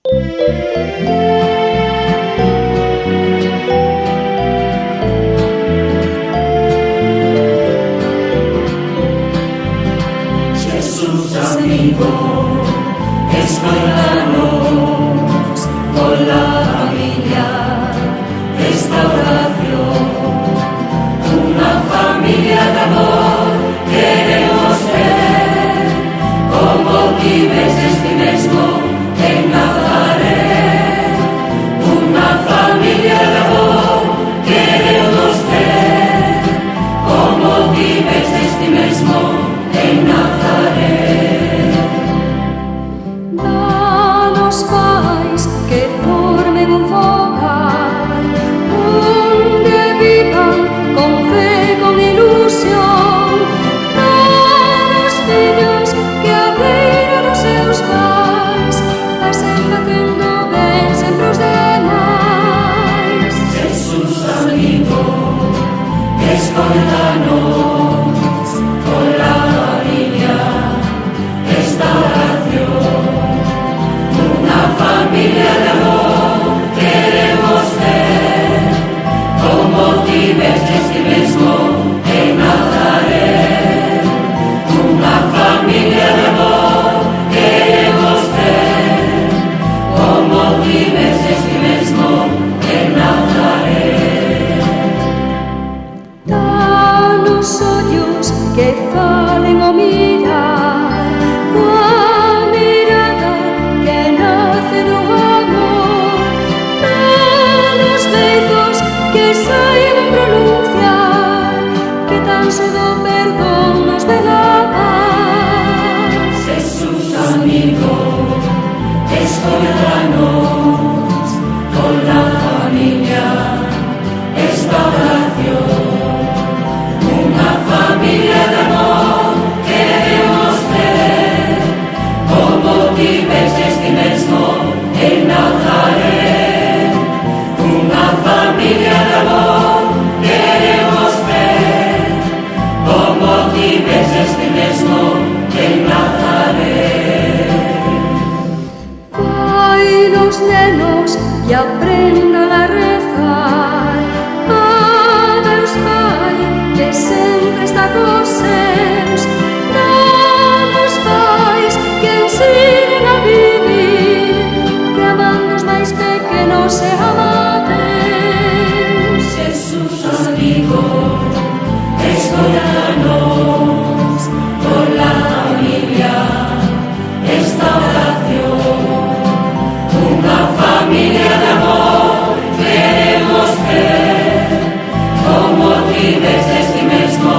Jesús amigo, escóndanos con la familia, esta oración, una familia de amor, queremos ver cómo vives este mismo en Nazaret, una familia de amor, queremos ver cómo vives este mismo en Nazaret. Danos pais que formen un fogar, donde vivan con fe, con ilusión. Danos fillos que abreiran os seus pais, a ser facendo ben sempre os demais. Jesús amigo, escóndanos con la familia, esta oración, una familia de amor, queremos ver cómo vives este mismo en Nazaret, una familia de amor, queremos ver cómo vives este mismo en Nazaret. Danos ollos que falen o mirar, coa mirada que nace do amor. Danos beizos que saiban pronunciar, que tan só do perdón nos ven a paz. Jesús amigo, escóndanos con la familia, esta oración, una familia de amor, queremos ver cómo vives este mismo en Nazaret, una familia de amor, queremos ver cómo vives este mismo en Nazaret. Fai los nenos que aprendan a rezar, a Deus Pai que sempre está cos seus. Danos pais que ensinen a vivir, que amando os máis pequenos se ama a Deus. Jesús amigo, escóndanos con la familia, esta oración, una familia de amor, queremos ver cómo vives este mismo